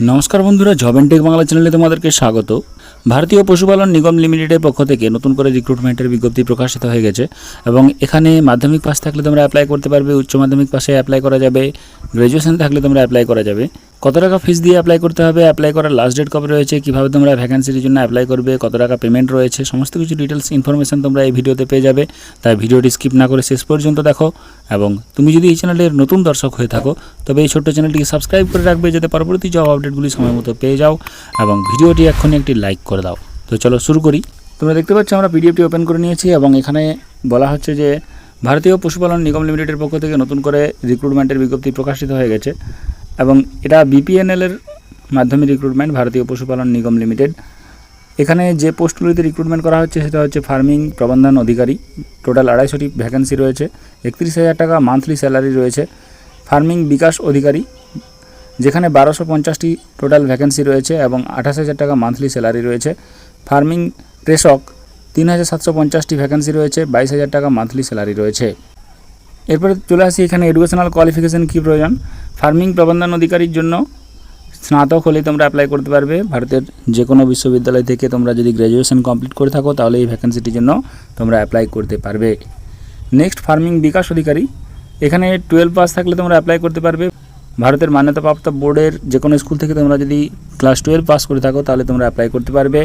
নমস্কার বন্ধুরা, job and tech Bangla চ্যানেলে তোমাদেরকে স্বাগত। ভারতীয় পশুপালন নিগম লিমিটেডের পক্ষ থেকে নতুন করে রিক্রুটমেন্টের বিজ্ঞপ্তি প্রকাশিত হয়ে গেছে এবং এখানে মাধ্যমিক পাস থাকলে তোমরা অ্যাপ্লাই করতে পারবে, উচ্চ মাধ্যমিক পাশে অ্যাপ্লাই করা যাবে, গ্র্যাজুয়েশন থাকলে তোমরা অ্যাপ্লাই করা যাবে। কত টাকা ফিস দিয়ে অ্যাপ্লাই করতে হবে, অ্যাপ্লাই করার লাস্ট ডেট কবে রয়েছে, কীভাবে তোমরা ভ্যাকেন্সির জন্য অ্যাপ্লাই করবে, কত টাকা পেমেন্ট রয়েছে, সমস্ত কিছু ডিটেলস ইনফরমেশন তোমরা এই ভিডিওতে পেয়ে যাবে। তাই ভিডিওটি স্কিপ না করে শেষ পর্যন্ত দেখো এবং তুমি যদি এই চ্যানেলের নতুন দর্শক হয়ে থাকো তবে এই ছোট্ট চ্যানেলটিকে সাবস্ক্রাইব করে রাখবে যাতে পরবর্তী জব আপডেটগুলি সময় মতো পেয়ে যাও এবং ভিডিওটি এক্ষুনি একটি লাইক করে দাও। তো চলো শুরু করি। তোমরা দেখতে পাচ্ছ আমরা পিডিএফটি ওপেন করে নিয়েছি এবং এখানে বলা হচ্ছে যে ভারতীয় পশুপালন নিগম লিমিটেডের পক্ষ থেকে নতুন করে রিক্রুটমেন্টের বিজ্ঞপ্তি প্রকাশিত হয়ে গেছে এবং এটা বিপিএনএল-এর মাধ্যমে রিক্রুটমেন্ট, ভারতীয় পশুপালন নিগম লিমিটেড। এখানে যে পোস্টগুলিতে রিক্রুটমেন্ট করা হচ্ছে সেটা হচ্ছে ফার্মিং প্রবন্ধন অধিকারী। টোটাল 250টি ভ্যাকেন্সি রয়েছে, 31,000 টাকা মান্থলি স্যালারি রয়েছে। ফার্মিং বিকাশ অধিকারী, যেখানে 1250টি টোটাল ভ্যাকেন্সি রয়েছে এবং 28,000 টাকা মান্থলি স্যালারি রয়েছে। ফার্মিং কৃষক 3,750টি ভ্যাকেন্সি রয়েছে, 22,000 টাকা মান্থলি স্যালারি রয়েছে। এরপরে চলে আসি এখানে এডুকেশনাল কোয়ালিফিকেশান কী প্রয়োজন। ফার্মিং প্রবন্ধন অধিকারীর জন্য স্নাতক হলেই তোমরা অ্যাপ্লাই করতে পারবে। ভারতের যে কোনো বিশ্ববিদ্যালয় থেকে তোমরা যদি গ্র্যাজুয়েশন কমপ্লিট করে থাকো তাহলে এই ভ্যাকেন্সিটির জন্য তোমরা অ্যাপ্লাই করতে পারবে। নেক্সট ফার্মিং বিকাশ অধিকারী, এখানে 12 পাস থাকলে তোমরা অ্যাপ্লাই করতে পারবে। ভারতের মান্যতাপ্রাপ্ত বোর্ডের যে কোনো স্কুল থেকে তোমরা যদি ক্লাস 12 পাস করে থাকো তাহলে তোমরা অ্যাপ্লাই করতে পারবে।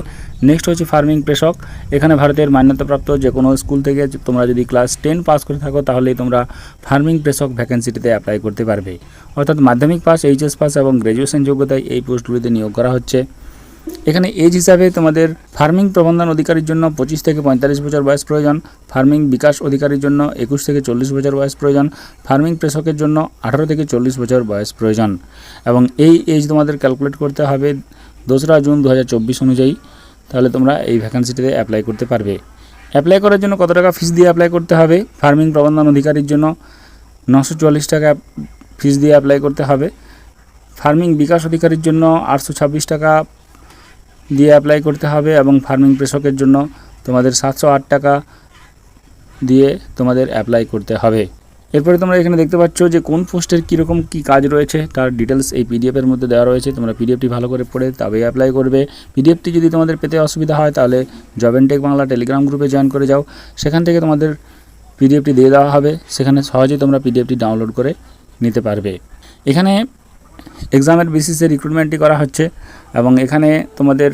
নেক্সট হচ্ছে ফার্মিং কৃষক, এখানে ভারতের মান্যতাপ্রাপ্ত যে কোনো স্কুল থেকে তোমরা যদি ক্লাস 10 পাস করে থাকো তাহলেই তোমরা ফার্মিং কৃষক ভ্যাকেন্সিটিতে অ্যাপ্লাই করতে পারবে। অর্থাৎ মাধ্যমিক পাস, এইচএস পাস এবং গ্র্যাজুয়েশন যোগ্যতায় এই পোস্টগুলিতে নিয়োগ করা হচ্ছে। এখানে এজ হিসাবে তোমাদের ফার্মিং প্রবন্ধন অধিকারীর জন্য 25 থেকে 45 বছর বয়স প্রয়োজন, ফার্মিং বিকাশ অধিকারীর জন্য 21 থেকে 40 বছর বয়স প্রয়োজন, ফার্মিং কৃষকের জন্য 18 থেকে 40 বছর বয়স প্রয়োজন এবং এই এজ তোমাদের ক্যালকুলেট করতে হবে 2রা জুন 2024 অনুযায়ী, তাহলে তোমরা এই ভ্যাকেন্সিটিতে অ্যাপ্লাই করতে পারবে। অ্যাপ্লাই করার জন্য কত টাকা ফিস দিয়ে অ্যাপ্লাই করতে হবে? ফার্মিং প্রবন্ধন অধিকারীর জন্য 940 টাকা ফিস দিয়ে অ্যাপ্লাই করতে হবে। ফার্মিং বিকাশ অধিকারীর জন্য 826 টাকা দিয়ে অ্যাপ্লাই করতে হবে এবং ফার্মিং কৃষকের জন্য তোমাদের 708 টাকা দিয়ে তোমাদের অ্যাপ্লাই করতে হবে। এরপরে তোমরা এখানে দেখতে পাচ্ছ যে কোন পোস্টের কীরকম কী কাজ রয়েছে তার ডিটেলস এই পিডিএফের মধ্যে দেওয়া রয়েছে। তোমরা পিডিএফটি ভালো করে পড়ে তবেই অ্যাপ্লাই করবে। পিডিএফটি যদি তোমাদের পেতে অসুবিধা হয় তাহলে job and tech Bangla telegram গ্রুপে জয়েন করে যাও, সেখান থেকে তোমাদের পিডিএফটি দিয়ে দেওয়া হবে, সেখানে সহজেই তোমরা পিডিএফটি ডাউনলোড করে নিতে পারবে। এখানে এক্সামের বেসিসে রিক্রুটমেন্টটি করা হচ্ছে এবং এখানে তোমাদের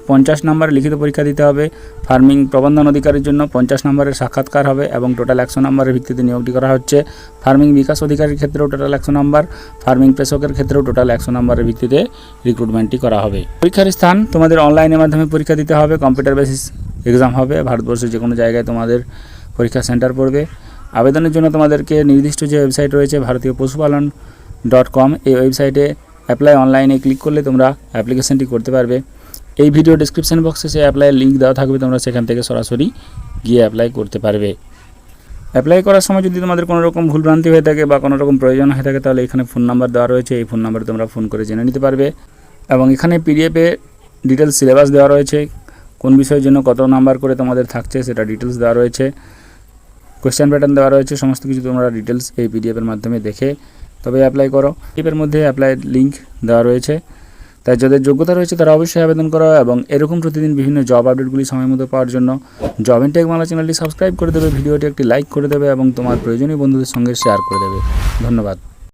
50 নম্বর লিখিত পরীক্ষা দিতে হবে। ফার্মিং প্রবন্ধন অধিকারীর জন্য 50 নম্বরের সাক্ষাৎকার হবে এবং টোটাল 100 নম্বরের ভিত্তিতে নিয়োগটি করা হচ্ছে। ফার্মিং বিকাশ অধিকারীর ক্ষেত্রেও টোটাল 100 নম্বর, ফার্মিং কৃষকের ক্ষেত্রেও টোটাল 100 নম্বরের ভিত্তিতে রিক্রুটমেন্টটি করা হবে। পরীক্ষার স্থান তোমাদের অনলাইনের মাধ্যমে পরীক্ষা দিতে হবে, কম্পিউটার বেসিস এক্সাম হবে। ভারতবর্ষের যে কোনো জায়গায় তোমাদের পরীক্ষা সেন্টার পড়বে। আবেদনের জন্য তোমাদেরকে নির্দিষ্ট যে ওয়েবসাইট রয়েছে ভারতীয় পশুপালন .com, এই ওয়েবসাইটে অ্যাপ্লাই অনলাইনে ক্লিক করলে তোমরা অ্যাপ্লিকেশনটি করতে পারবে। এই ভিডিও ডেসক্রিপশন বক্সে সেই অ্যাপ্লাইয়ের লিঙ্ক দেওয়া থাকবে, তোমরা সেখান থেকে সরাসরি গিয়ে অ্যাপ্লাই করতে পারবে। অ্যাপ্লাই করার সময় যদি তোমাদের কোনো রকম ভুলভ্রান্তি হয়ে থাকে বা কোনো রকম প্রয়োজন হয়ে থাকে তাহলে এখানে ফোন নাম্বার দেওয়া রয়েছে, এই ফোন নাম্বারে তোমরা ফোন করে জেনে নিতে পারবে এবং এখানে পিডিএফে ডিটেলস সিলেবাস দেওয়া রয়েছে, কোন বিষয়ের জন্য কত নাম্বার করে তোমাদের থাকছে সেটা ডিটেলস দেওয়া রয়েছে, কোয়েশ্চেন প্যাটার্ন দেওয়া রয়েছে, সমস্ত কিছু তোমরা ডিটেলস এই পিডিএফের মাধ্যমে দেখে তবে অ্যাপ্লাই করো। পিডিএফের মধ্যে অ্যাপ্লাইয়ের লিঙ্ক দেওয়া রয়েছে, তাই যাদের যোগ্যতা রয়েছে তারা অবশ্যই আবেদন করো এবং এরকম প্রতিদিন বিভিন্ন জব আপডেটগুলি সময় মতো পাওয়ার জন্য জব এন্ড টেক বাংলা চ্যানেলটি সাবস্ক্রাইব করে দেবে, ভিডিওটি একটি লাইক করে দেবে এবং তোমার প্রয়োজনীয় বন্ধুদের সঙ্গে শেয়ার করে দেবে। ধন্যবাদ।